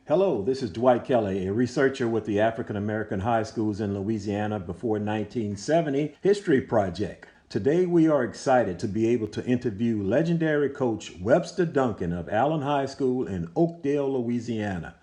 Hello, this is Dwight Kelly, a researcher with the African American High Schools in Louisiana before 1970 History Project. Today we are excited to be able to interview legendary coach Webster Duncan of Allen High School in Oakdale, Louisiana.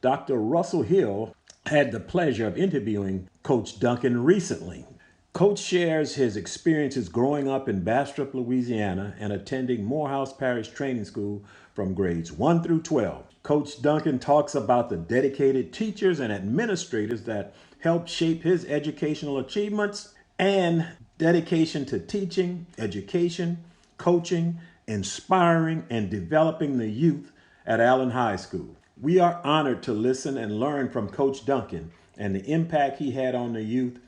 Dr. Russell Hill had the pleasure of interviewing Coach Duncan recently. Coach shares his experiences growing up in Bastrop, Louisiana, and attending Morehouse Parish Training School from grades 1 through 12. Coach Duncan talks about the dedicated teachers and administrators that helped shape his educational achievements and dedication to teaching, education, coaching, inspiring, and developing the youth at Allen High School. We are honored to listen and learn from Coach Duncan and the impact he had on the youth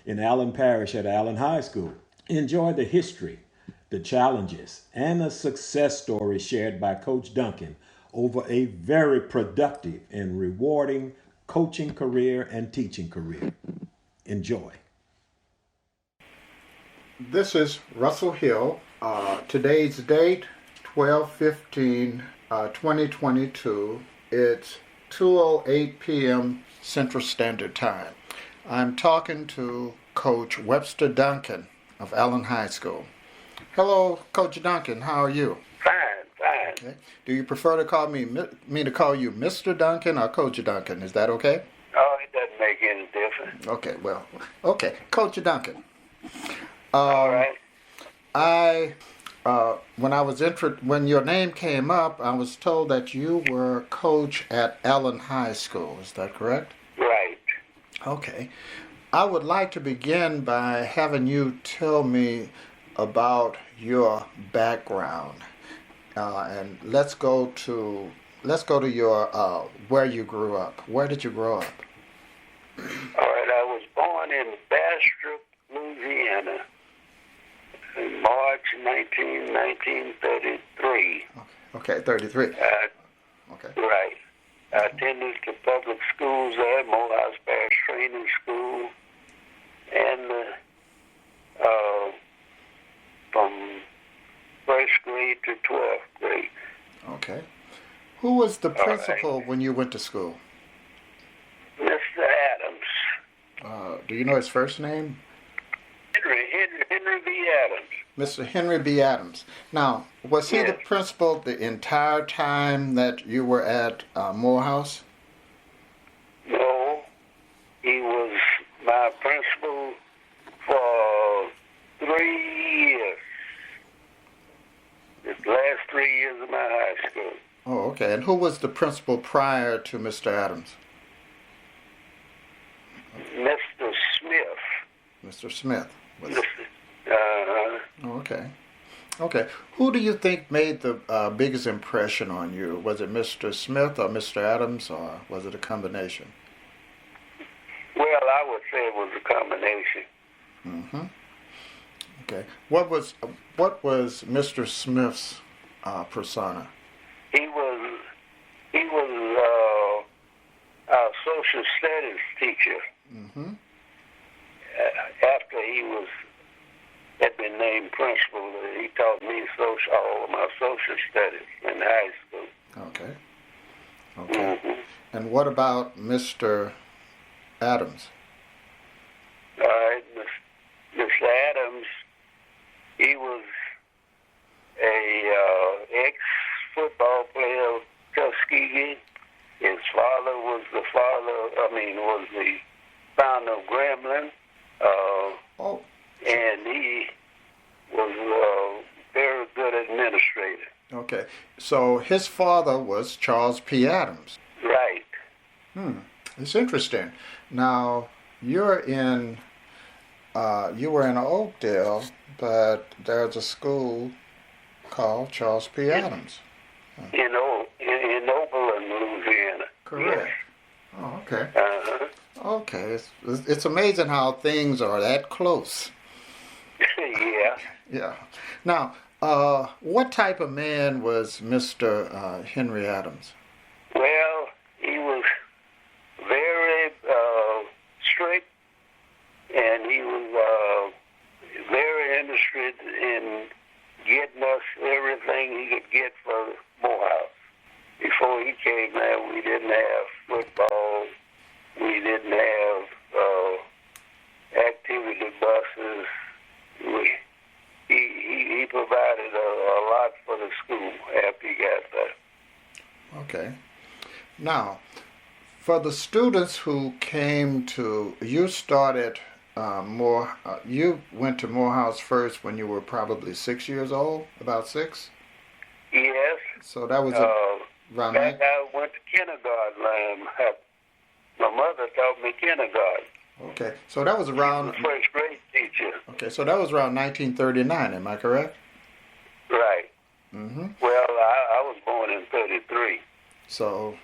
in Allen Parish at Allen High School. Enjoy the history, the challenges, and the success stories shared by Coach Duncan over a very productive and rewarding coaching career and teaching career. Enjoy. This is Russell Hill. Today's date, 12/15/2022. It's 2:08 p.m. Central Standard Time. I'm talking to Coach Webster Duncan of Allen High School. Hello, Coach Duncan. How are you? Fine. Okay. Do you prefer to call me to call you Mr. Duncan or Coach Duncan? Is that okay? Oh, it doesn't make any difference. Okay. Coach Duncan. All right. When your name came up, I was told that you were coach at Allen High School. Is that correct? Right. Okay. I would like to begin by having you tell me about your background, and let's go to your where you grew up. Where did you grow up? All right. I was born in Bastrop, Louisiana, in March 1933. Okay, 33. Okay. Right. I attended the public schools there, Morehouse Parish Training School, and from first grade to 12th grade. Okay. Who was the principal when you went to school? Mr. Adams. Do you know his first name? Henry B. Adams. Mr. Henry B. Adams. Now, was he the principal the entire time that you were at Morehouse? No, he was my principal for 3 years. The last 3 years of my high school. Oh, okay. And who was the principal prior to Mr. Adams? Mr. Smith. Mr. Smith. Uh-huh. Okay. Okay. Who do you think made the biggest impression on you? Was it Mr. Smith or Mr. Adams, or was it a combination? Well, I would say it was a combination. Mm-hmm. Okay. What was Mr. Smith's persona? He was our social studies teacher. Mm-hmm. After he had been named principal, he taught me all of my social studies in high school. Okay. Mm-hmm. And what about Mr. Adams? All right, Mr. Adams, he was a ex-football player of Tuskegee. His father was the founder of Grambling. And he was a very good administrator. Okay. So his father was Charles P. Adams. Right. It's interesting. Now, you were in Oakdale, but there's a school called Charles P. Adams. In Oakland, Louisiana. Correct. Yes. Oh, okay. Uh-huh. Okay. It's amazing how things are that close. Yeah. Yeah. Now, what type of man was Mr. Henry Adams? Well, he was very strict, and he was very interested in getting us everything he could get for Morehouse. Before he came there, we didn't didn't have football. We didn't have activity buses. He provided a lot for the school after he got there. Okay. Now, for the students who came to, you started you went to Morehouse first when you were probably 6 years old, about 6? Yes. So that was around back I went to kindergarten. My mother taught me kindergarten. Okay, so that was around First grade teacher. Okay, so that was around 1939. Am I correct? Right. Mm-hmm. Well, I was born in 33. So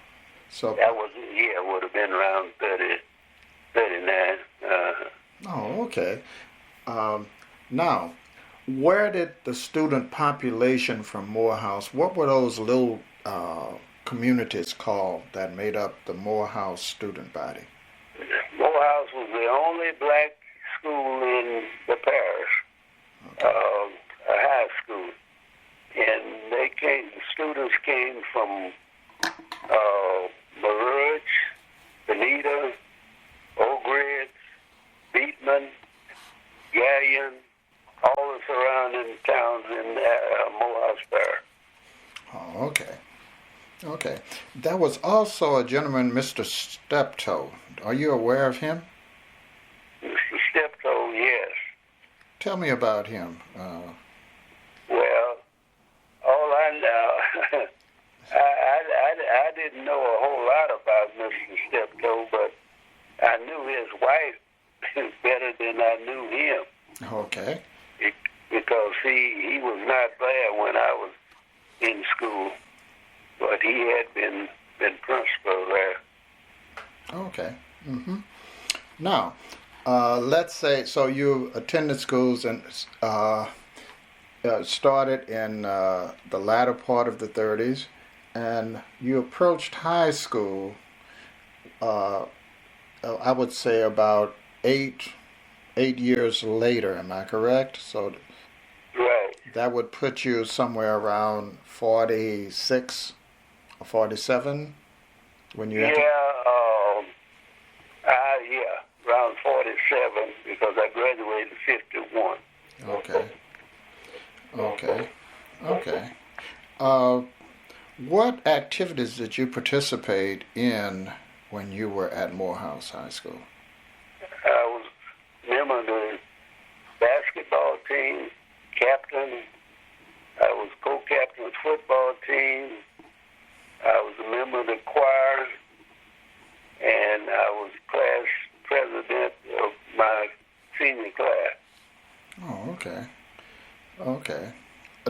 that would have been around 30, 39. Oh, okay. Now, where did the student population from Morehouse? What were those little communities called that made up the Morehouse student body? Morehouse was the only black school in the parish, a high school, and students came from Baruch, Benita, Oak Ridge, Beatman, Gallion, all the surrounding towns in Morehouse Parish. Oh, okay. Okay. There was also a gentleman, Mr. Steptoe. Are you aware of him? Mr. Steptoe, yes. Tell me about him. Well, all I know, I didn't know a whole lot about Mr. Steptoe, but I knew his wife better than I knew him. Okay. Because he was not there when I was in school, but he had been principal there. Okay. Mm-hmm. Now, let's say, so you attended schools and started in the latter part of the 30s, and you approached high school, I would say about eight years later, am I correct? So Right. that would put you somewhere around 46 or 47 when you entered? Yeah, around 47 because I graduated in 51. Okay. What activities did you participate in when you were at Morehouse High School? I was member of the basketball team, captain. I was co-captain of the football team. I was a member of the choir, and I was class president of my senior class. Oh, okay.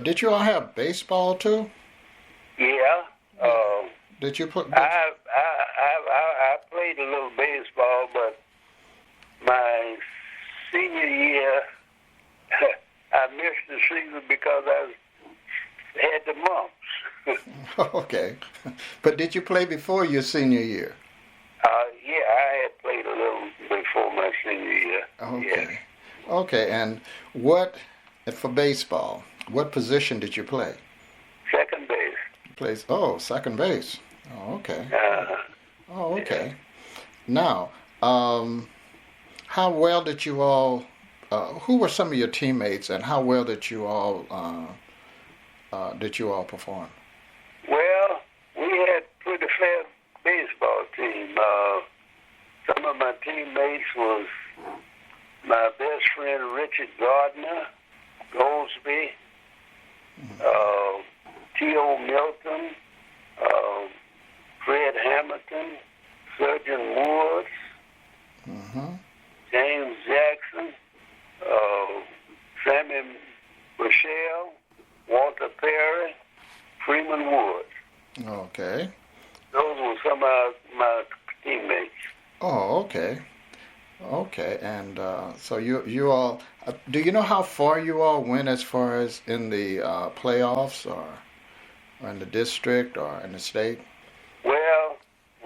Did you all have baseball too? Yeah. Did you put? I played a little baseball, but my senior year, I missed the season because I had the mumps. Okay. But did you play before your senior year? Yeah, I had played a little before my senior year. Okay. Yeah. Okay, and for baseball, what position did you play? Second base. Second base. Oh, okay. Oh, okay. Yeah. Now, how well did you all, who were some of your teammates and how well did you all perform? Well, we had pretty fair baseball team. Some of my teammates was my best friend Richard Gardner, Goldsby, T.O. Milton, Fred Hamilton, Surgeon Woods, James Jackson, Sammy Michelle, Walter Perry, Freeman Woods. Okay. Those were some of my teammates. Oh, okay. Okay, and so you all, do you know how far you all went as far as in the playoffs or in the district or in the state? Well,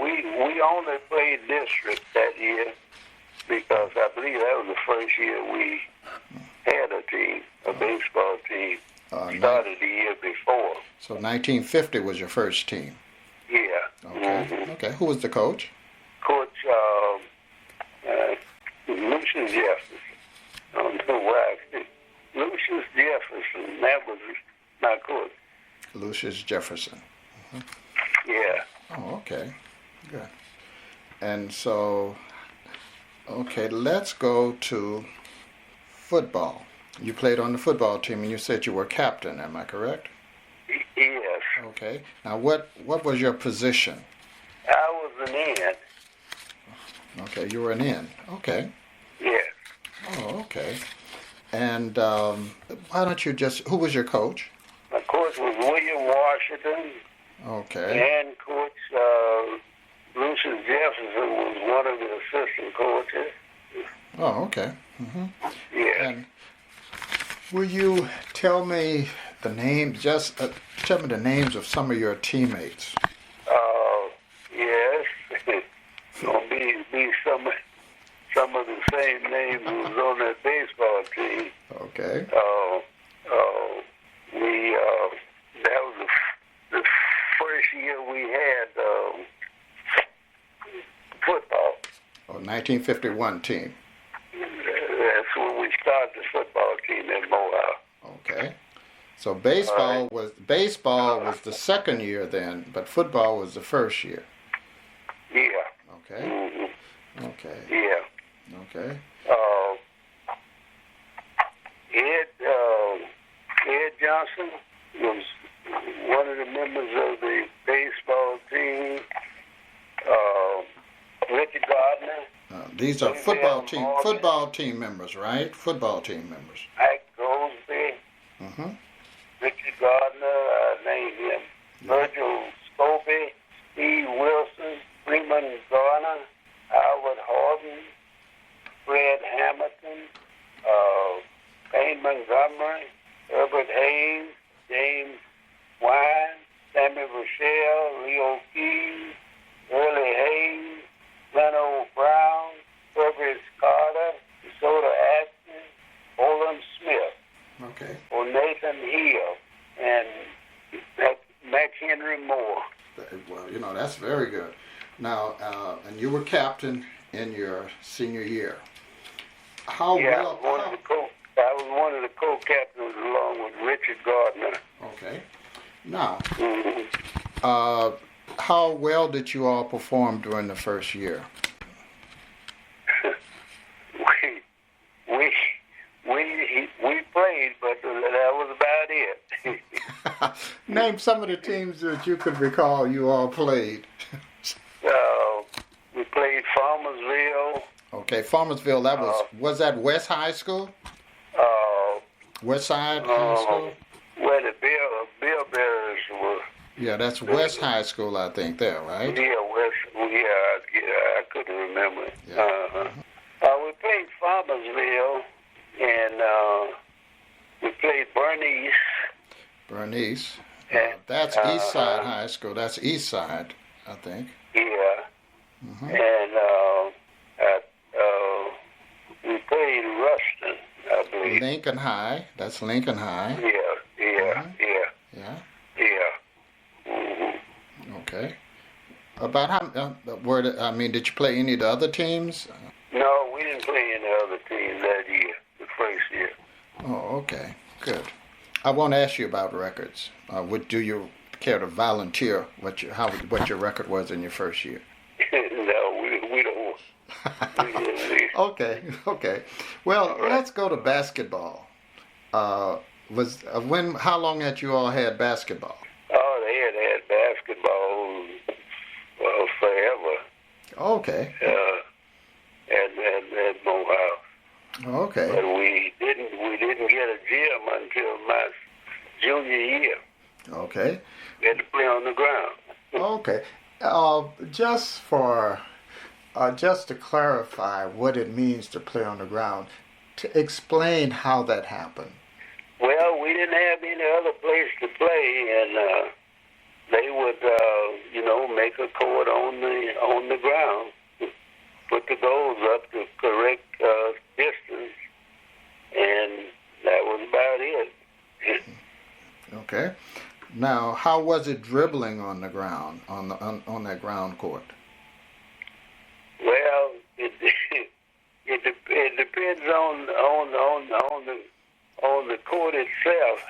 we only played district that year because I believe that was the first year we had a team, a baseball team. Started the year before. So 1950 was your first team. Yeah. Okay. Okay. Who was the coach? Coach Lucius Jefferson. I don't know why. Lucius Jefferson. That was my coach. Lucius Jefferson. Yeah. Oh, okay. Good. And so, okay, let's go to football. You played on the football team, and you said you were captain. Am I correct? Yes. Okay. Now, what was your position? I was an end. Okay, you were an end. Okay. Yes. Oh, okay. And why don't you just? Who was your coach? My coach was William Washington, Okay. and Coach Lucius Jefferson was one of the assistant coaches. Oh, okay. Mm-hmm. Yes. And will you tell me the names? Just tell me the names of some of your teammates. Yes. Gonna be some of the same names who was on that baseball team. Okay. That was the first year we had football. Oh, 1951 team. That's when we started the football team in Morehouse. Okay. So baseball was the second year then, but football was the first year. Yeah. Okay. Mm-hmm. Okay. Yeah. Okay. Ed Johnson was one of the members of the baseball team. Richard Gardner. These are football team members, right? Football team members. Ike Goldsby. Mm-hmm. Richard Gardner, I named him. Virgil Scobie, Steve Wilson, Freeman Garner, Howard Horton, Fred Hamilton, Payne Montgomery, Herbert Hayes, James Wine, Sammy Rochelle, Leo Keys, Early Hayes, Leno Brown, Herbert Carter, DeSoto Atkins, Olin Smith, Okay. or Nathan Hill, and Mac Henry Moore. Well, that's very good. Now, and you were captain in your senior year. I was one of the co-captains along with Richard Gardner. Okay. Now, how well did you all perform during the first year? we played, but that was about it. Name some of the teams that you could recall you all played. We played Farmersville. Okay, Farmersville. That was that West High School? West Side High School? Where the Bill Bears were. Yeah, that's West High School, I think, there, right? Yeah, West. I couldn't remember. Yeah. We played Farmersville, and we played Bernice. Bernice. And, that's East Side High School. That's East Side, I think. Yeah. Mm-hmm. And we played Ruston, I believe. Lincoln High. That's Lincoln High. Yeah. Mm-hmm. Okay. About how? Did you play any of the other teams? No, we didn't play any other teams that year, the first year. Oh, okay. Good. I won't ask you about records. Do you care to volunteer what your record was in your first year? No, we don't. Okay. Well, let's go to basketball. How long had you all had basketball? Oh, they had basketball forever. Okay. At Morehouse. Okay. But we didn't get a gym until my junior year. Okay. We had to play on the ground. Okay. Just to clarify what it means to play on the ground, to explain how that happened. Well, we didn't have any other place to play, and they would, make a court on the ground, put the goals up to correct distance, and that was about it. Okay. Now, how was it dribbling on the ground, on that ground court? Well, it depends on the court itself,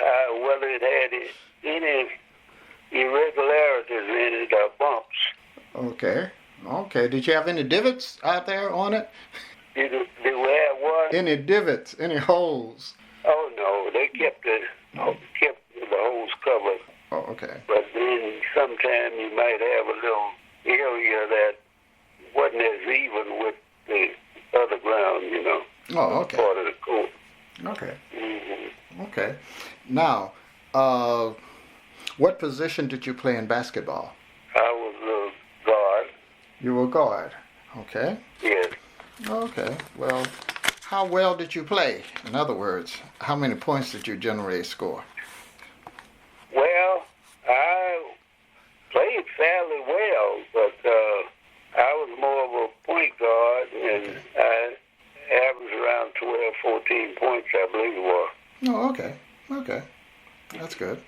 whether it had any irregularities in it or bumps. Okay. Okay. Did you have any divots out there on it? Did we have what? Any divots? Any holes? Oh no, they kept the holes covered. Oh, okay. But then sometime you might have a little area that wasn't as even with the other ground, Oh, okay. part of the court. Okay. Mm-hmm. Okay. Now, what position did you play in basketball? I was a guard. You were guard. Okay. Yes. Okay. Well, how well did you play? In other words, how many points did you generally score? Well, I played fairly well, but I was more of a point guard, and I averaged around 12, 14 points, I believe it was. Oh, okay. Okay. That's good.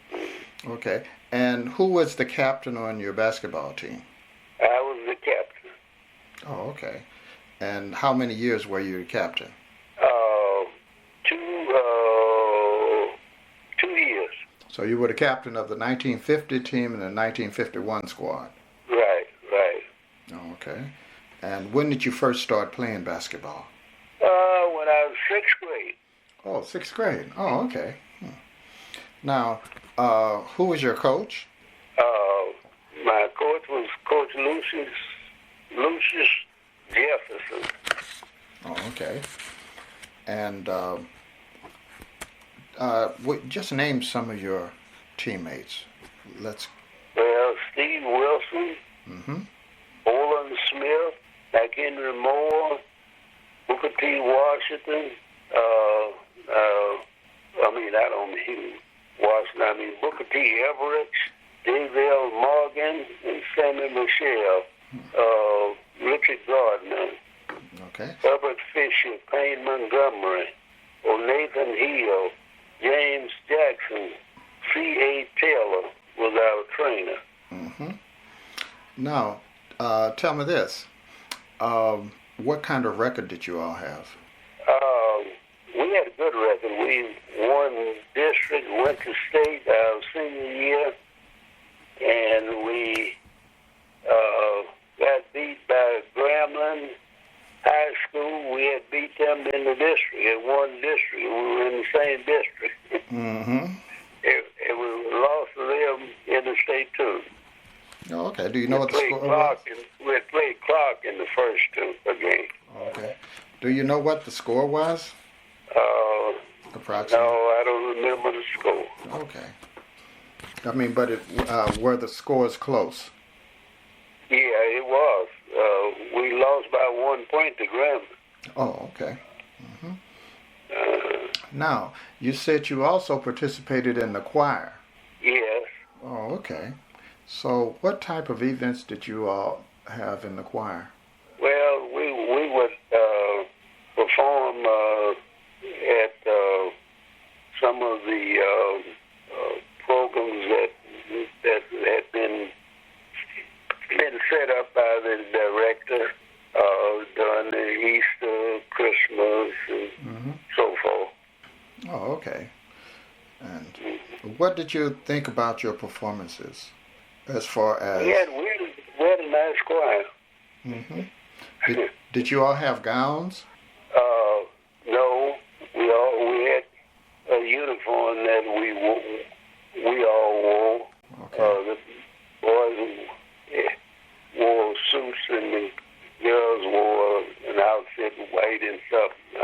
Okay. And who was the captain on your basketball team? I was the captain. Oh, okay. And how many years were you the captain? 2 years. So you were the captain of the 1950 team and the 1951 squad. Right. Oh, okay. And when did you first start playing basketball? When I was 6th grade. Oh, 6th grade. Oh, okay. Now, who was your coach? My coach was Coach Lucius Jefferson. Oh, okay. And just name some of your teammates. Well, Steve Wilson, Olin Smith, McHenry Moore, Booker T. Washington. Booker T. Everett, Davell Morgan, and Sammy Michelle. Richard Gardner. Okay. Herbert Fisher, Payne Montgomery, Nathan Hill, James Jackson, C.A. Taylor was our trainer. Now, tell me this. What kind of record did you all have? We had a good record. We won district, went to state our senior year, and we got beat by Grambling High School. We had beat them in the district, in one district. We were in the same district. And we lost to them in the state too. Oh, okay. Do you know what the score was? We had played Clark in the first two again. Okay. Do you know what the score was? Approximately. No, I don't remember the score. Okay. I mean, but were the scores close? Yeah, it was. We lost by 1 point to Grambling. Oh, okay. Now, you said you also participated in the choir. Yes. Oh, okay. So, what type of events did you all have in the choir? Well, we would perform at some of the programs that had been set up by the director during the Easter, Christmas, and so forth. Oh, okay. And what did you think about your performances as far as... We had a nice choir. Did you all have gowns? No, we had a uniform that we all wore. Okay. The boys wore suits and the girls wore an outfit white and stuff. I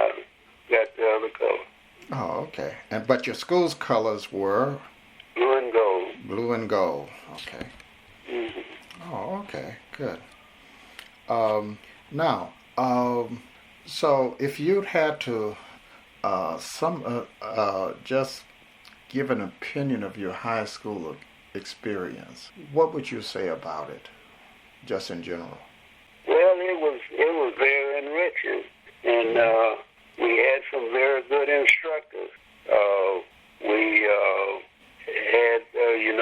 got the other color. Oh, okay. But your school's colors were? Blue and gold. Blue and gold. Okay. Oh, okay. Good. Now, so if you'd had to just give an opinion of your high school experience, what would you say about it, just in general? Well, it was very enriching, and we had some very good instructors. We had, in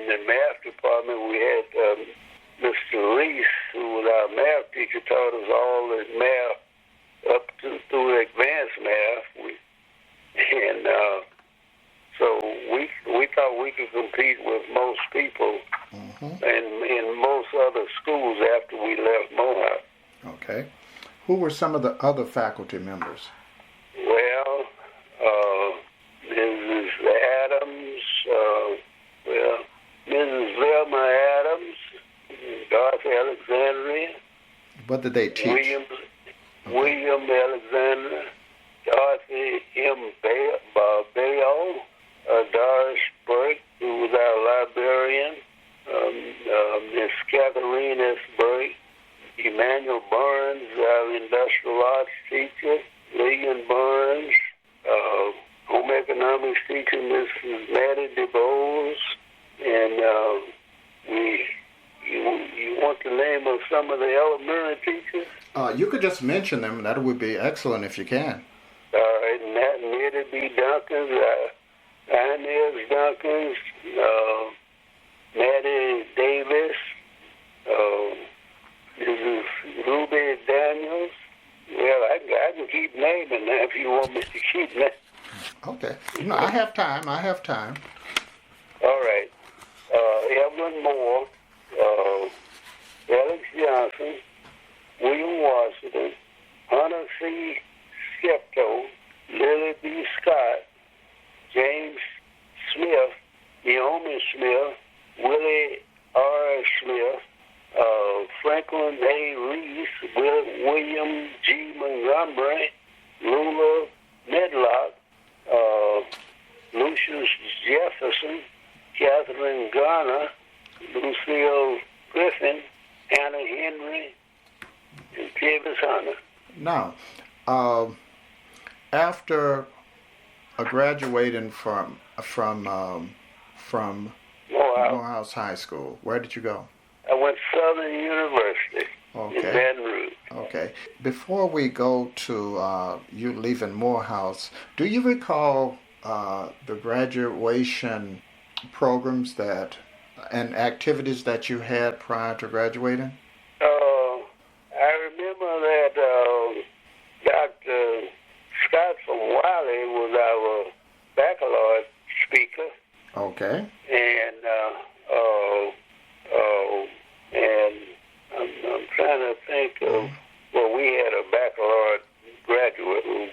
the math department, we had Mr. Reese, who was our math teacher, taught us all the math up through advanced math. So we thought we could compete with most people and in most other schools after we left Morehouse. Okay. Who were some of the other faculty members? Well, Mrs. Adams, Mrs. Velma Adams, Dorothy Alexandria. What did they teach? William Alexander, Dorothy M. Bale, Doris Burke, who was our librarian, Miss Catherine S. Burke, Emmanuel Burns, our industrial arts teacher, Lillian Burns, home economics teacher, Mrs. Maddie DeBose, and you want the name of some of the elementary teachers? You could just mention them. That would be excellent if you can. All right, Nettie B. Duncans, Inez Duncans, Maddie Davis, Mrs. Ruby Daniels. Well, I can keep naming that if you want me to keep naming. Okay. No, I have time. All right. Evelyn Moore, Alex Johnson, William Washington, Hunter C. Skepto, Lily B. Scott, James Smith, Naomi Smith, Willie R. Smith, Franklin A. Reese, William G. Montgomery, Lula Medlock, Lucius Jefferson, Catherine Garner, Lucille Griffin, Anna Henry, and Davis Hunter. Now, after graduating from Morehouse High School, where did you go? I went to Southern University in Baton Rouge. Okay. Before we go to you leaving Morehouse, do you recall the graduation programs and activities that you had prior to graduating? I remember that Dr. Scott from Wiley was our baccalaureate speaker. Okay. And I'm trying to think of, we had a baccalaureate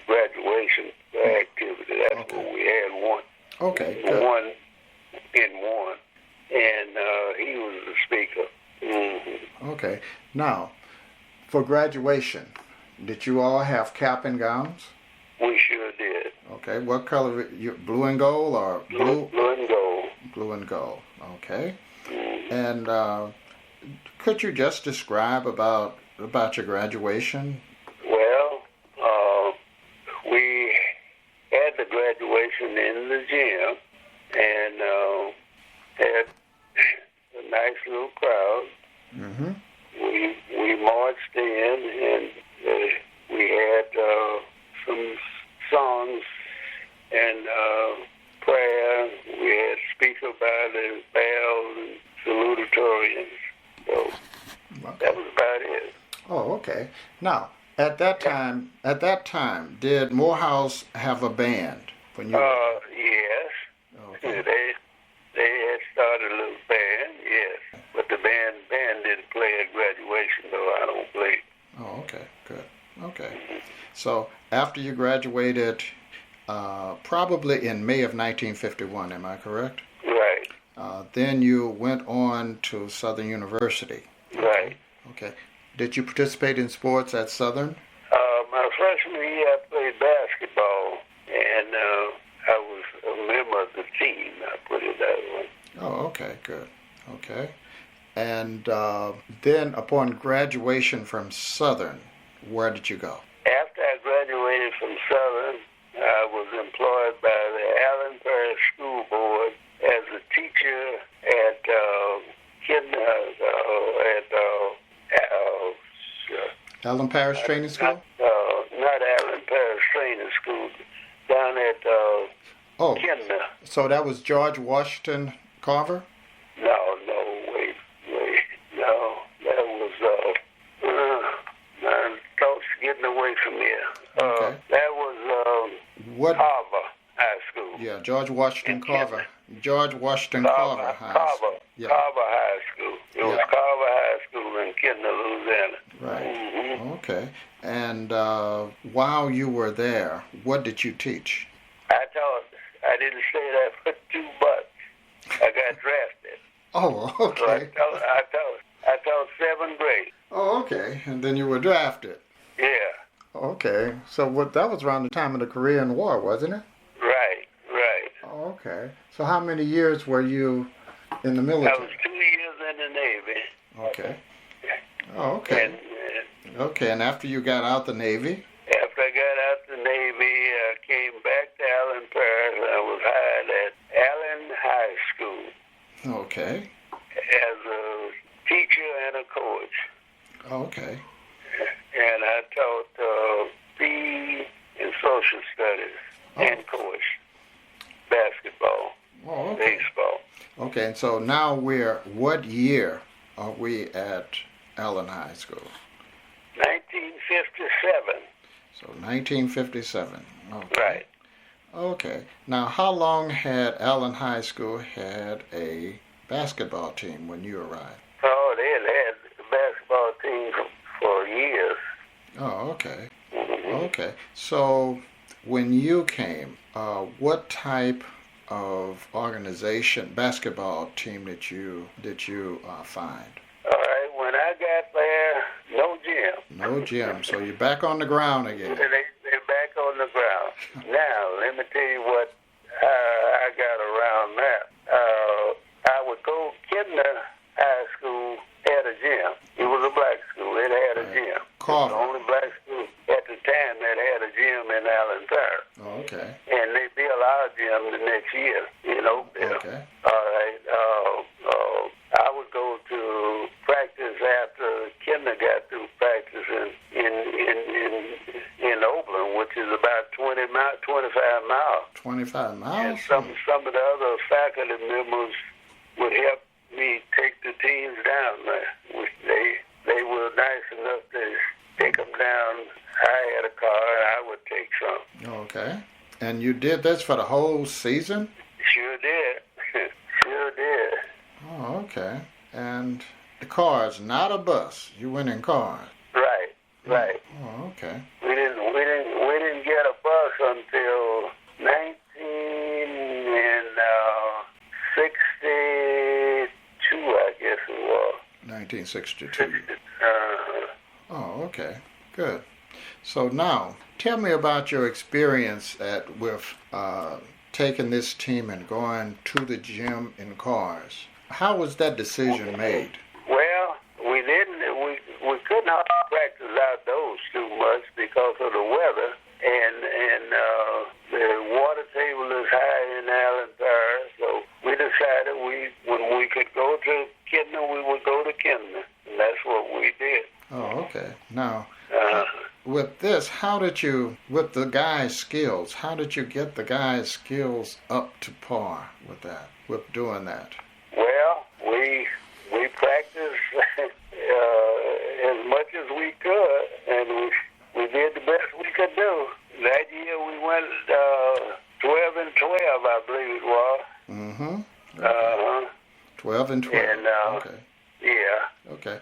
graduation activity. That's what we had one. Okay, good. One. And he was the speaker. Mm-hmm. Okay. Now, for graduation, did you all have cap and gowns? We sure did. Okay. What color? Blue and gold or blue? Blue and gold. Blue and gold. Okay. Mm-hmm. And could you just describe about your graduation? Well, we had the graduation in the gym and had a nice little crowd. Mm-hmm. We marched in and we had some songs and prayer. We had speaker by the bells and salutatorians. So that was about it. Oh, okay. Now, at that time, did Morehouse have a band when you? Yes. Okay. They had started a little band, yes. But the band didn't play at graduation, though. I don't play. Oh, okay, good. Okay. So after you graduated, probably in May of 1951, am I correct? Right. Then you went on to Southern University. Right. Okay. Did you participate in sports at Southern? My freshman year, I played basketball, and I was a member of the team. I put it that way. Oh, okay, good. Okay. And then upon graduation from Southern, where did you go? After I graduated from Southern, I was employed by the Allen Parish School Board as a teacher at Allen Parish Training School? Not Allen Parish Training School, down at Kidner. So that was George Washington Carver? Wait. No, that was, my thoughts getting away from here. Okay. That was What? Carver High School. Yeah, George Washington In Carver. George Washington Carver High School. Yeah. Carver High School. It was Yeah. Carver High School in Kidner, Louisiana. Right. Mm-hmm. Okay. And while you were there, what did you teach? I didn't say that for 2 months. I got drafted. Oh, So I okay. taught 7th grade. Oh, okay. And then you were drafted. Yeah. Okay. So that was around the time of the Korean War, wasn't it? Right. Oh, okay. So how many years were you in the I military? was 2 years in the Navy. Okay. Oh, okay. And Okay, and after you got out the Navy? after I got out the Navy, I came back to Allen Parish. I was hired at Allen High School Okay. as a teacher and a coach. Okay. And I taught PE and social studies and coached basketball, Oh, okay. baseball. Okay, and so now what year are we at Allen High School? 1957. So 1957. Okay. Right. Okay. Now, how long had Allen High School had a basketball team when you arrived? Oh, they had the basketball team for years. Oh, okay. Mm-hmm. Okay. So when you came, what type of organization, basketball team did you find? All right, when I got there, no gym. No gym. So you're back on the ground again. They're back on the ground. Now, let me tell you what I got around that. I would go, Kidner High School had a gym. It was a black school. It had a gym. Carver. The only black school at the time that had a gym in Allen Parish. Oh, okay. And they built our gym the next year in Oakdale. Okay. All right. I would go to practice after Kinder got through practicing in Oakland, which is about 25 miles. 25 miles? And some of the other faculty members would help me take the teams down there. They were nice enough to take them down. I had a car, and I would take some. Okay. And you did this for the whole season? Sure did. Sure did. Oh, okay. And the cars, not a bus. You went in cars. Right. Oh, okay. We didn't get a bus until 1962, I guess it was. 1962. Uh-huh. Oh, okay. Good. So now, tell me about your experience with taking this team and going to the gym in cars. How was that decision made? Well, we could not practice outdoors too much because of the weather, and the water table is high in Allen Parish, so we decided when we could go to Kidner, we would go to Kidner, and that's what we did. Oh, okay. Now, with this, with the guys' skills, how did you get the guys' skills up to par with doing that? Well, we practiced as much as we could, and we did the best we could do. That year we went 12 and 12, I believe it was. Mm-hmm. Okay. 12 and 12. And, okay. Yeah. Okay.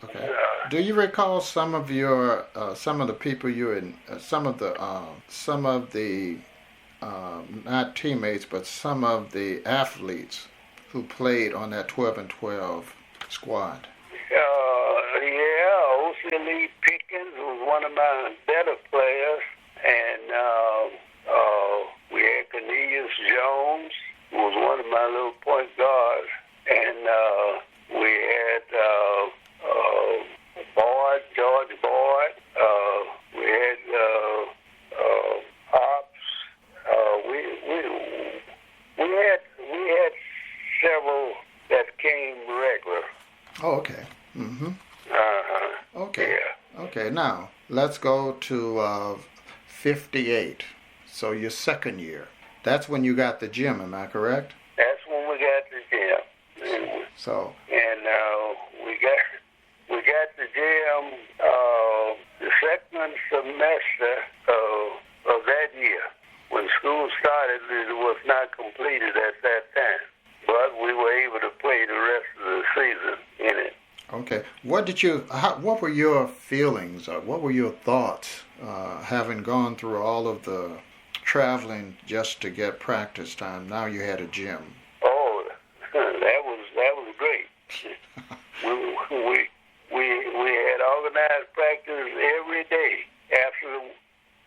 Okay. Do you recall some of the people you and some of the not teammates, but some of the athletes who played on that 12 and 12 squad? O.C. Lee Pickens was one of my better players, and we had Cornelius Jones, who was one of my little point guards, and we had George Boyd, we had Ops, we had several that came regular. Oh, okay. Mm-hmm. Okay. Yeah. Okay, now let's go to 58. So your second year. That's when you got the gym, am I correct? That's when we got the gym. So, And we got the gym the second semester of that year. When school started, it was not completed at that time, but we were able to play the rest of the season in it. okay. What were your feelings, or what were your thoughts, having gone through all of the traveling just to get practice time? Now you had a gym. Oh, that was great. we had organized practice every day after the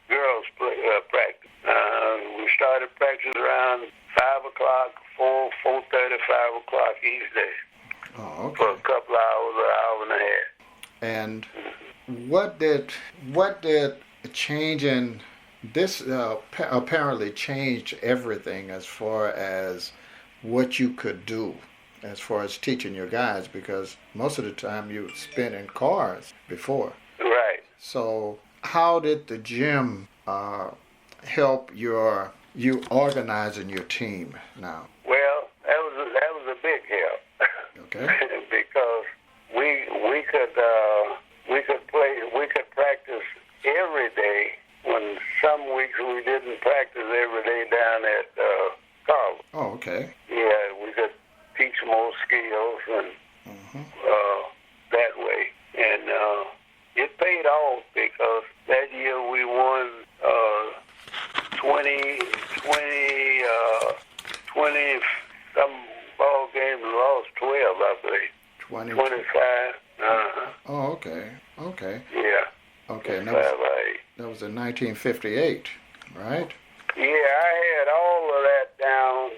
girls practice. We started practice around 5 o'clock, 4:30, 5 o'clock each day. Oh, okay. For a couple hours, an hour and a half. And what did changing this apparently changed everything as far as what you could do as far as teaching your guys, because most of the time you spent in cars before. Right. So how did the gym help you organizing your team now? Well, that was a big help. Okay. Because we could practice every day, when some weeks we didn't practice every day down at college. Oh, okay. Yeah, we could teach more skills and that way. And it paid off, because that year we won 20 some ball games, lost 12, I believe. 25. Oh, okay. Okay. Yeah. Okay. And 25, that was in 1958, right? Yeah, I had all of that down,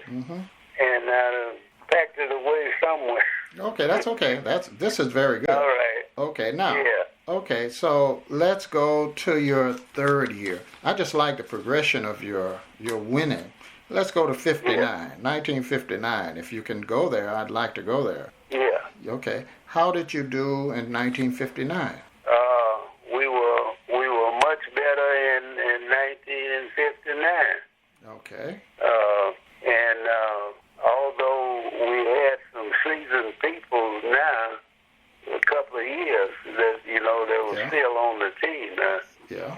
and I packed it away somewhere. Okay, that's okay. This is very good. All right. Okay, now. Yeah. Okay, so let's go to your third year. I just like the progression of your winning. Let's go to 1959. If you can go there, I'd like to go there. Yeah. Okay. How did you do in 1959? We were much better in 1959. Okay. And although we had some seasoned people now, a couple of years that they were still on the team. Yeah.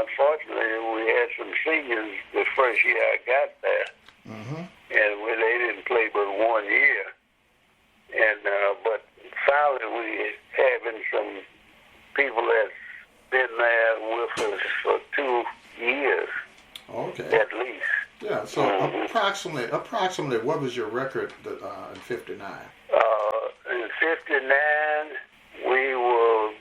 Unfortunately, we had some seniors the first year I got there, and they didn't play but 1 year. And but finally, we having some people that's been there with us for 2 years, Okay. at least. Yeah. So approximately, what was your record in 59? In 59, we won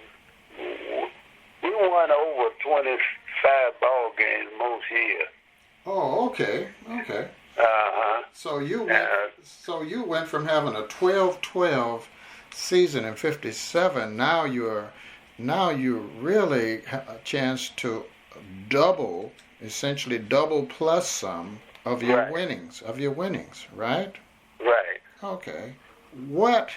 over 25 ball games most years. Oh, okay. Okay. So you went from having a 12-12 season in 57. Now you really have a chance to essentially double plus some of your winnings, right? Right. Okay. What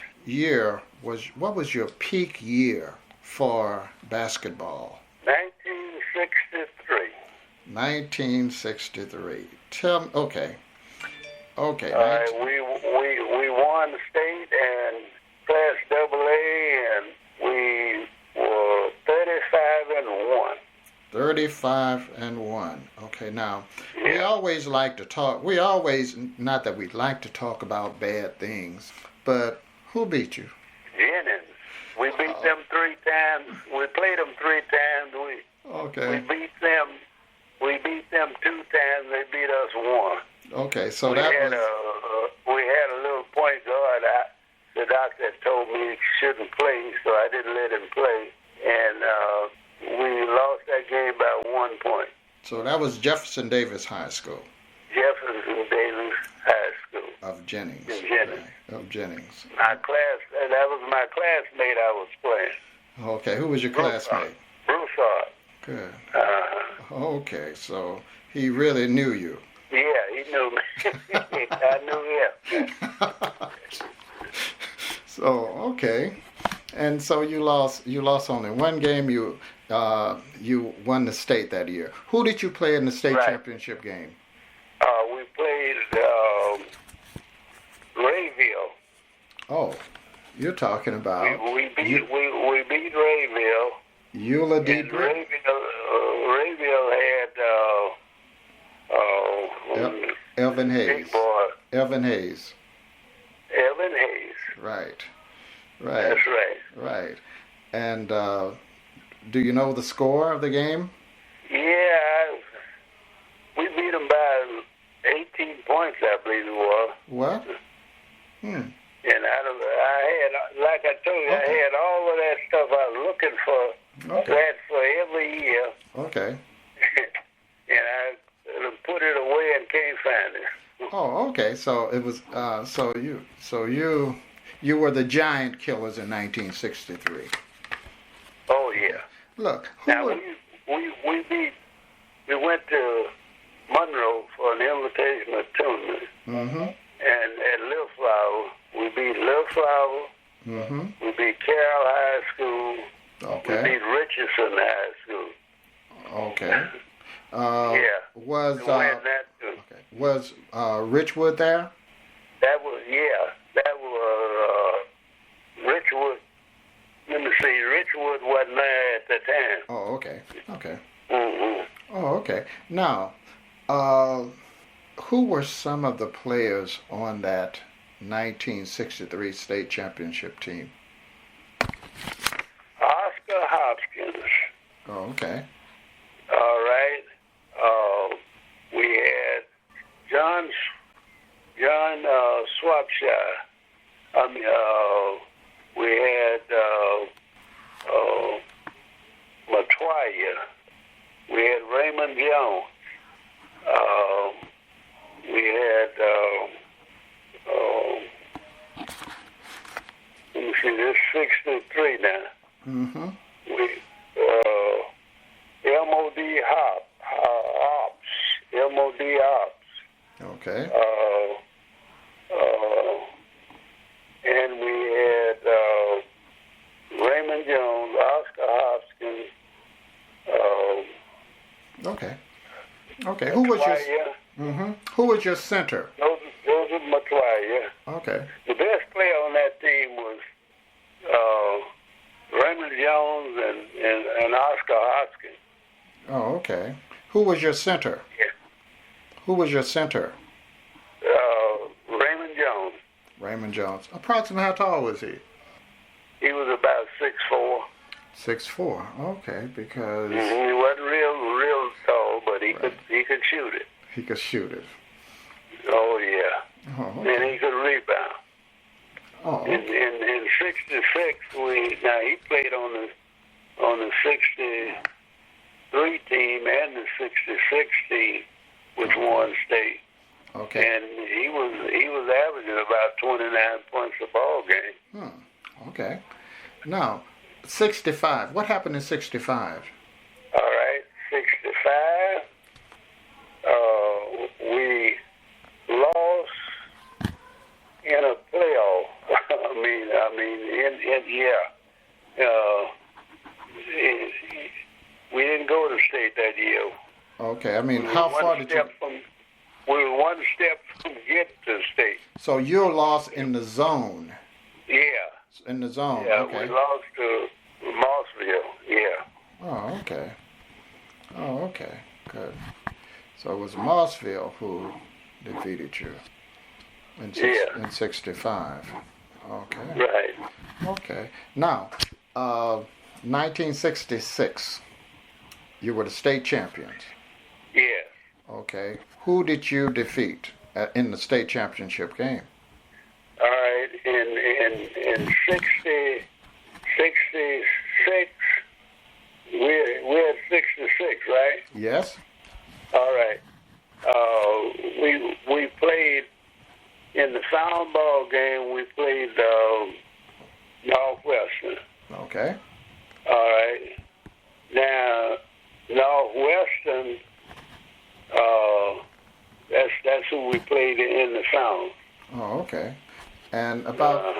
was your peak year for basketball? 1963. 1963. Okay. We won state and Class AA, and we were 35-1. 35-1. Okay, now we always like to talk. Not that we like to talk about bad things, but who beat you? Jennings. We beat them 3 times. We played them 3 times. We beat them. We beat them 2 times. They beat us 1. Okay, so we had a little point guard. The doctor told me he shouldn't play, so I didn't let him play, and we lost that game by 1 point. So that was Jefferson Davis High School. Jefferson Davis High School. Of Jennings. Jennings. Right, of Jennings. That was my classmate I was playing. Okay, who was your classmate? Broussard. Good. Okay, so he really knew you. Yeah, he knew me. I knew him. So, okay. And so you lost only 1 game. You won the state that year. Who did you play in the state championship game? We Oh, you're talking about We beat Rayville. Eula D. And Rayville had Elvin big Hayes. boy Elvin Hayes. Evan Hayes. Right. That's right. Right. And do you know the score of the game? Yeah, we beat them by 18 points, I believe it was. What? And I had, like I told you, I had all of that stuff I was looking for. That for every year. Okay. And I put it away and can't find it. Oh, okay. So it was. You were the giant killers in 1963. Oh yeah. Look. Now we went to Monroe for an invitational tournament. Mm-hmm. And at Little Flower, we beat Little Flower. Mm-hmm. We beat Carroll High School. Okay. We beat Richardson High School. Okay. Was Richwood there? That was Richwood. Let me see. Richwood wasn't there at the time. Oh, okay. Mm-hmm. Oh, okay. Now, who were some of the players on that 1963 state championship team? Oscar Hopkins. Oh, okay. All right. We had John Swapshire. We had Matoya. We had Raymond Jones. We had let me see, this 63 now. Mm-hmm. We M.O.D. Hops. M.O.D. Hops. Okay. And we had Raymond Jones, Oscar Hopkins. Okay. Who was your center? Joseph Matoya. Okay. The best player on that team was Raymond Jones and Oscar Hopkins. Oh, okay. Who was your center? Yeah. Who was your center? Raymond Jones. Raymond Jones. Approximately how tall was he? He was about 6'4". 6'4". Okay, because He wasn't real tall, but he could shoot it. he could shoot it. Oh yeah. Oh, And okay. he could rebound. Oh, In okay. 66, he played on the 63 team and the 66 team, which won state. Okay. And he was averaging about 29 points a ball game. Okay. Now, 65. What happened in 65? All right, 65. We lost in a playoff. We didn't go to state that year. Okay. How far did you? We were one step from getting to state. So you lost in the zone. Yeah. In the zone. Yeah, Okay. we lost to Mossville. Yeah. Oh, okay. Good. So it was Mossville who defeated you in 65. Okay. Right. Okay. Now, 1966, you were the state champions. Yes. Okay. Who did you defeat in the state championship game? All right. In 66, we're at 66, right? Yes. All right. We played in the sound ball game. We played Northwestern. Okay. All right. Now Northwestern. That's who we played in the sound. Oh, okay. And about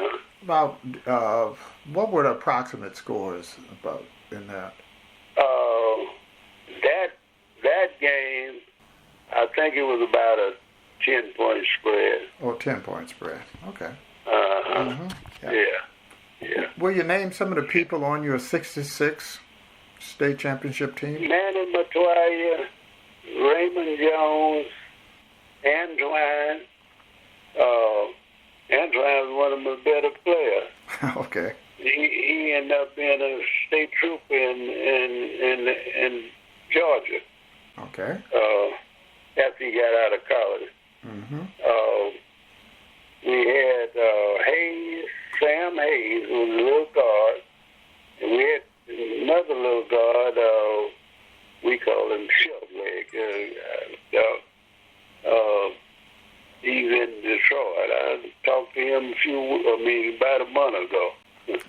what were the approximate scores about in that? That game, I think it was about a 10-point spread. Oh, 10-point spread. Okay. Yeah. Will you name some of the people on your '66 state championship team? Manny Matoya, Raymond Jones, Antoine. Antoine was one of my better players. Okay. He ended up being a state trooper in Georgia. Okay. After he got out of college. Mm-hmm. We had Hayes, Sam Hayes, who was a little guard, and we had another little guard. We call him Short Leg. He's in Detroit. I talked to him about a month ago.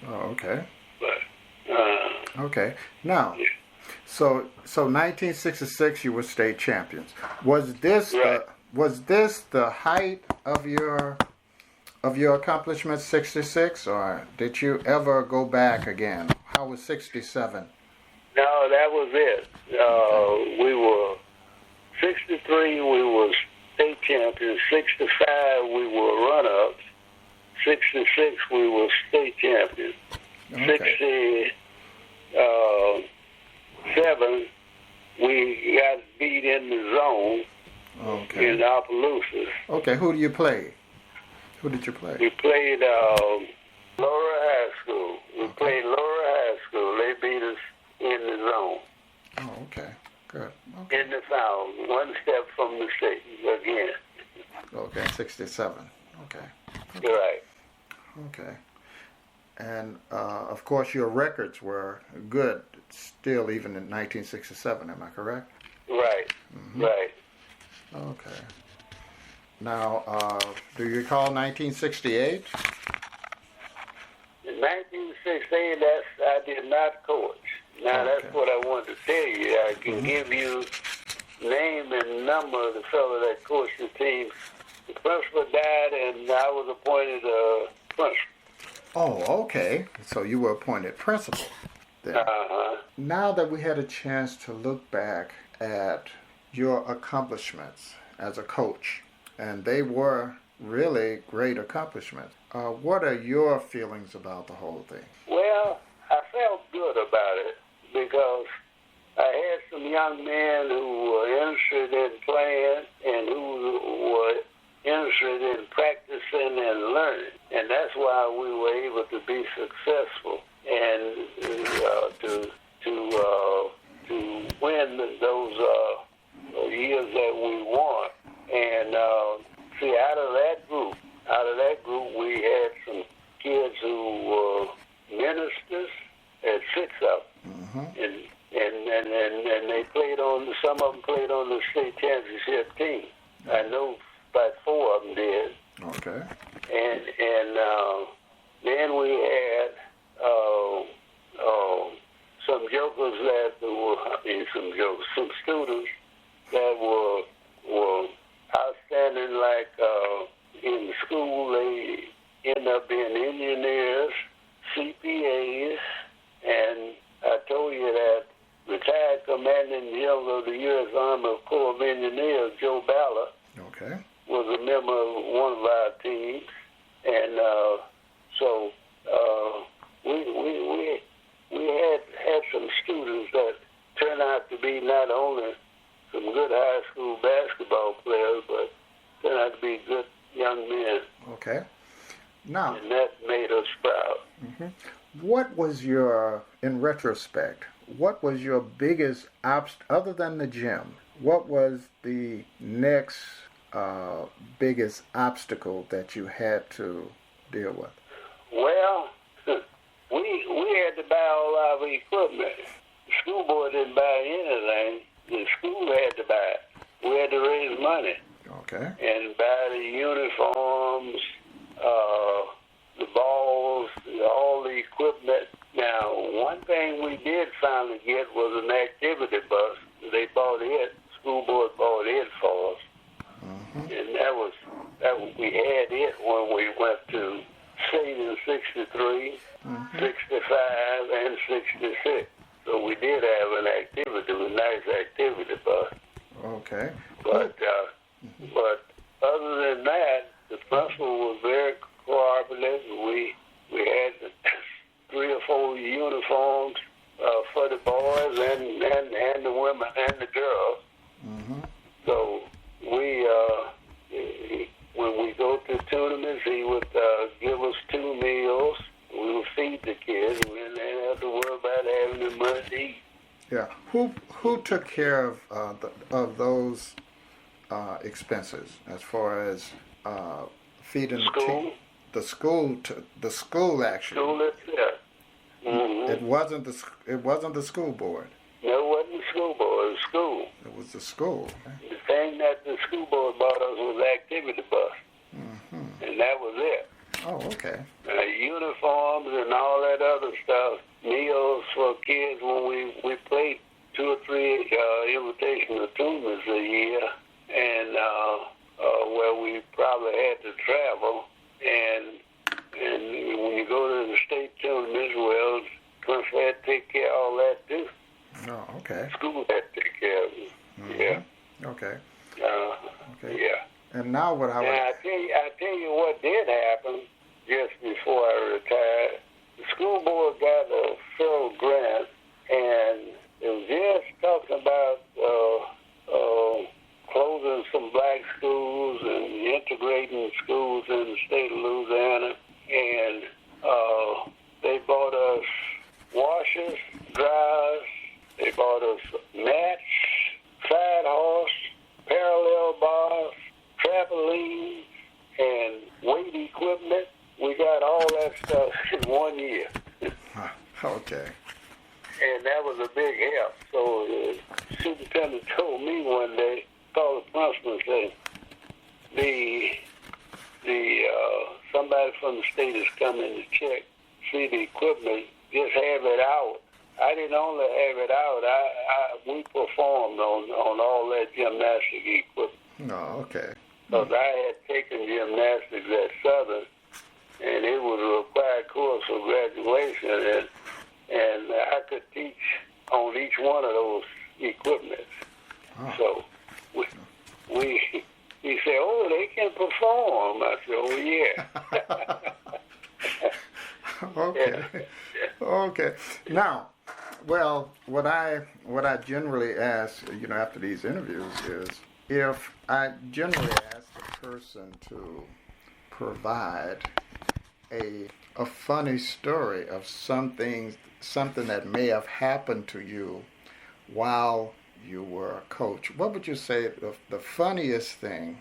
Oh, okay. But, okay. Now, so 1966, you were state champions. Was this right. the height of your accomplishments, 66, or did you ever go back again? How was 67? No, that was it. We were 63. We were state champions. 65, we were run-ups. 66, we were state champions. Okay. 67, we got beat in the zone in Opelousas. Okay, who do you play? Who did you play? We played Laura High School. We played Laura High School. They beat us in the zone. Oh, okay. Good. Okay. In the foul. One step from the state again. Okay, 67. Okay. Right. Okay. And, of course, your records were good still even in 1967, am I correct? Right. Mm-hmm. Right. Okay. Now, do you recall 1968? In 1968, I did not coach. Now, that's what I wanted to tell you. I can give you name and number of the fellow that coached the team. The principal died, and I was appointed principal. Oh, okay. So you were appointed principal then. Now that we had a chance to look back at your accomplishments as a coach, and they were really great accomplishments, what are your feelings about the whole thing? Well, I felt good about it because I had some young men who were interested in playing and who were interested in practicing and learning. And that's why we were able to be successful and to win those years that we won. And see, out of that group, we had some kids who were ministers, and 6 of them, and they played on. Some of them played on the state championship team. I know about 4 of them did. Okay. And then we had some jokers some students that were outstanding, like in school, they end up being engineers, CPAs, and I told you that retired Commanding General of the U.S. Army Corps of Engineers, Joe Ballard, was a member of one of our teams, and so we had some students that turned out to be not only some good high school basketball players, but turned out to be good young men. Okay. Now, and that made us proud. What was in retrospect, what was your biggest other than the gym, what was the next biggest obstacle that you had to deal with? Well, we had to buy all our equipment. The school board didn't buy anything. The school had to buy it. We had to raise money. Okay. And buy the uniforms, the balls, all the equipment. Now, one thing we did finally get was an activity bus. They bought it. School board bought it for us. And that was we had it when we went to state in 63, 65, and 66. So we did have an activity, a nice activity bus. Okay. But other than that, the principal was very cooperative uniforms for the boys and the women and the girls. Mm-hmm. So we, when we go to tournaments, he would give us 2 meals. We would feed the kids. We didn't have to worry about having the money to eat. Yeah. Who took care of those expenses as far as feeding the team? The school actually. School itself. Mm-hmm. It wasn't the school board. No, it wasn't the school board. It was school. It was the school. The thing that the school board bought us was activity bus, and that was it. Oh, okay. Uniforms and all that other stuff. Meals for kids when we played 2 or 3 invitational tournaments a year, and where we probably had to travel. And when you go to the state tournaments, well, Cliff had to take care of all that too. Oh, okay. School had to take care of it. Mm-hmm. Yeah. Okay. Okay. Yeah. And now what? I tell you what did happen just before I retired. The school board got a federal grant, and it was just talking about closing some black schools and integrating schools in the state of Louisiana. And they bought us washers, dryers, they bought us mats, side horse, parallel bars, trampolines, and weight equipment. We got all that stuff in 1 year. Okay. And that was a big help. So the superintendent told me one day, called the principal and said, somebody from the state is coming to check, see the equipment, just have it out. I didn't only have it out, we performed on all that gymnastic equipment. Oh, okay. Because I had taken gymnastics at Southern, and it was a required course for graduation, and I could teach on each one of those equipments. Oh. So he said, oh, they can perform. I said, oh, yeah. Okay. Yeah. Okay. Now, well, what I generally ask, after these interviews is if I generally ask the person to provide a funny story of something that may have happened to you while you were a coach. What would you say the funniest thing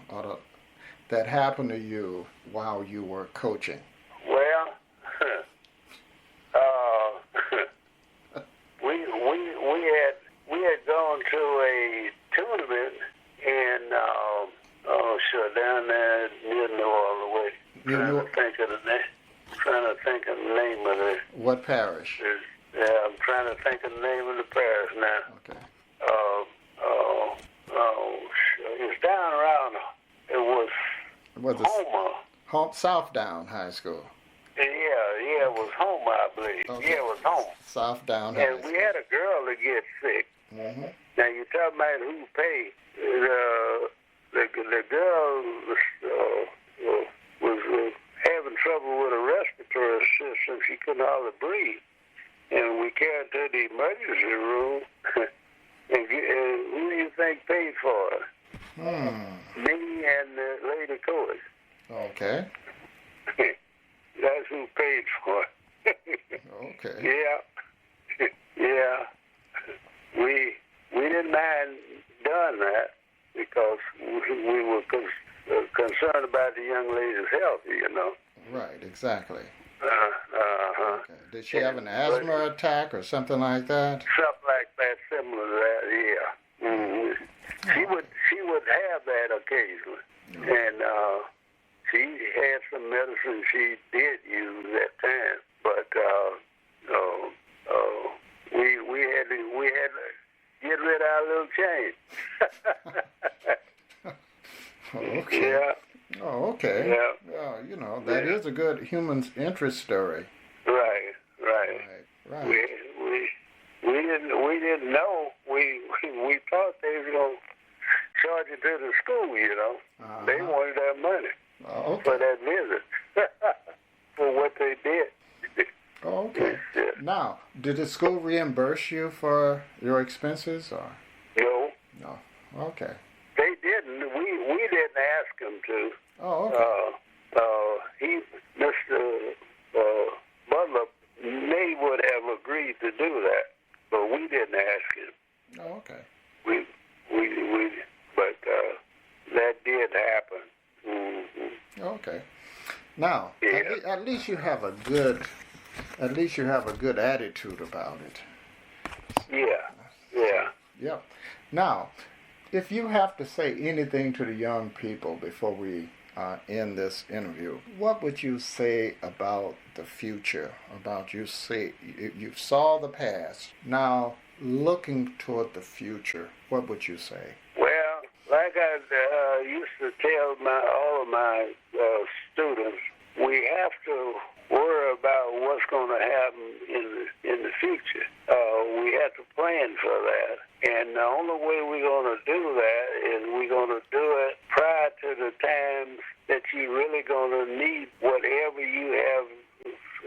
that happened to you while you were coaching? Well, we had gone to a tournament in down there near New Orleans. Trying to think of the name of it. What parish? Yeah, I'm trying to think of the name of the parish now. Okay. It's down around. It was Homer. Southdown High School. Yeah, it was Homer, I believe. Okay. Yeah, it was Homer. Southdown High And School. we had a girl to get sick. Mm-hmm. Now you talking about who paid? The girl was having trouble with a respiratory system. She couldn't hardly breathe, and we carried her to the emergency room. And who do you think paid for her? Me and the lady coach. Okay. That's who paid for it. Okay. Yeah. Yeah. We didn't mind doing that because we were concerned about the young lady's health, Right, exactly. Uh-huh. Okay. Did she have an asthma attack or something like that? Something like that, similar to that, yeah. Mm-hmm. She would have that occasionally. And she had some medicine she did use at times, but we had to get rid of our little change. Okay. Yeah. Oh, okay. Yeah. Well, that is a good human interest story. Right. Right. We didn't know. We thought they were gonna charge it to the school. Uh-huh. They wanted that money Oh, okay. for that visit for what they did. Oh, okay. Now, did the school reimburse you for your expenses, or? No, No. Okay. they didn't. We didn't ask them to. Oh, okay. Mr. Butler may would have agreed to do that, but we didn't ask him. Oh, okay. But that did happen. Mm-hmm. Okay. Now, Yeah. at least you have a good attitude about it. Yeah. Yep. Now, if you have to say anything to the young people before we end this interview, what would you say about the future? About you saw the past. Now, looking toward the future, what would you say? Well, like I used to tell all of my students, we have to worry about what's going to happen in the future. We have to plan for that. And the only way we're going to do that is we're going to do it prior to the times that you're really going to need whatever you have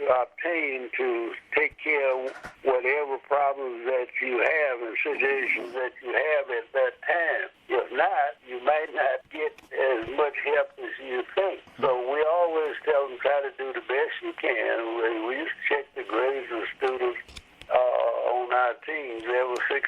obtained to take care of whatever problems that you have and situations that you have at that time. If not, you might not get as much help as you think. So we always tell them, try to do the best you can. We used to check the grades of students on our teams every six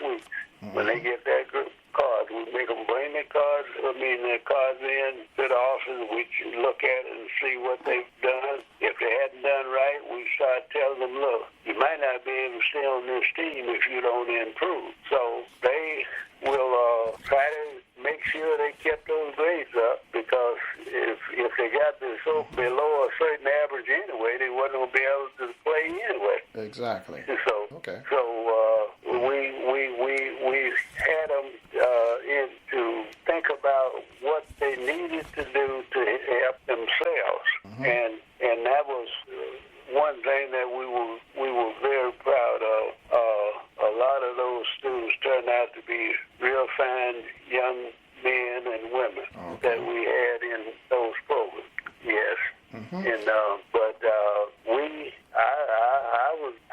weeks. When they get that group cards, we make them bring their cards in to the office. We look at it and see what they've done. If they hadn't done right, we start telling them, look, you might not be able to stay on this team if you don't improve. So they will try to make sure they kept those grades up, because if they got so below a certain average anyway, they wasn't going to be able to play anyway. Exactly. So, okay. We had them in to think about what they needed to do to help themselves, and that was one thing that we were very proud of. A lot of those students turned out to be real fine young men and women that we had in those programs. Yes. And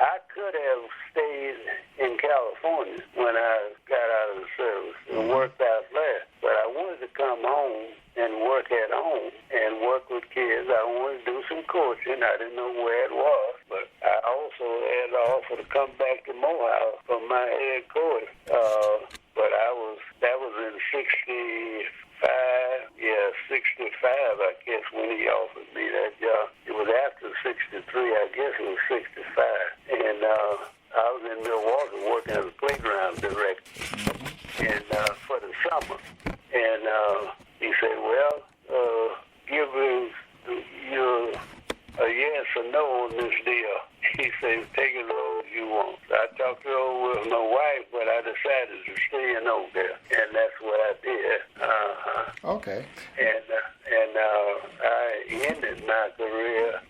I could have stayed in California when I got out of the service and worked out there, but I wanted to come home and work at home and work with kids. I wanted to do some coaching. I didn't know where it was, but I also had an offer to come back to Morehouse from my head coach. But that was in 65, I guess, when he offered me that job. It was after 63, I guess it was 65. And I was in Milwaukee working as a playground director and for the summer. And he said, well, give you a yes or no on this deal. He said, take it over if you want. So I talked it over with my wife, but I decided to stay in Oakdale, and that's what I did. Okay. And I ended my career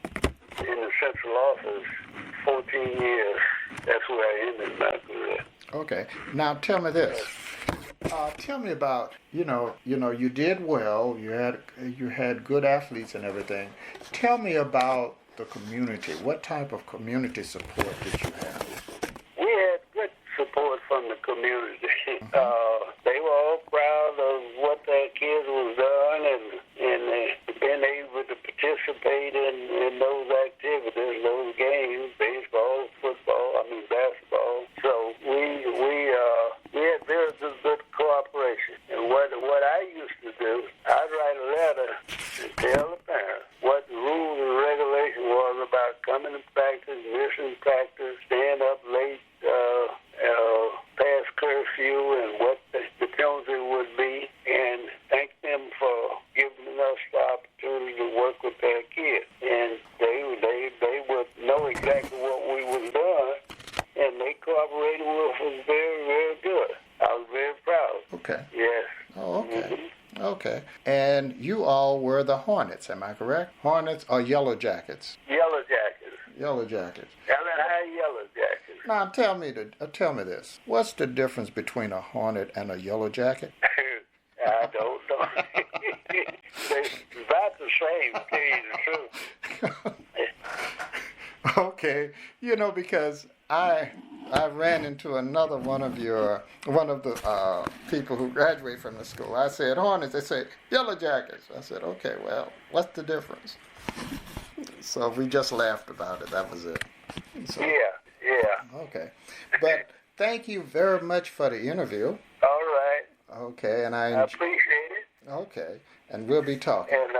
in the central office 14 years. That's where I ended my career. Okay. Now tell me this. Tell me about, you did well. You had good athletes and everything. Tell me about the community. What type of community support did you have? We had good support from the community. They were all proud of what their kids was doing and being able to participate in those activities, those games, baseball, football, basketball. So we had very good cooperation. And what I used to do, I'd write a letter and tell the parents what the rules and regulation was about coming to practice, missing practice, staying up late, past curfew, and what the penalty would be, and thank them for giving us the opportunity to work with their kids. And they would know exactly what we was doing, and they cooperated with us very, very good. I was very proud. Okay. Yes. Oh, okay. Okay. And you all were the Hornets, am I correct? Hornets or Yellow Jackets? Yellow Jackets. Yellow Jackets. High Yellow Jackets. Now tell me this. What's the difference between a Hornet and a Yellow Jacket? I don't know. They're about the same, to tell you the truth. Okay, because I ran into another one of the people who graduate from the school. I said Hornets, they say Yellow Jackets. I said, okay, well, what's the difference? So we just laughed about it. That was it. So, Yeah. okay, but thank you very much for the interview. All right. Okay, and I appreciate it. Okay, and we'll be talking. And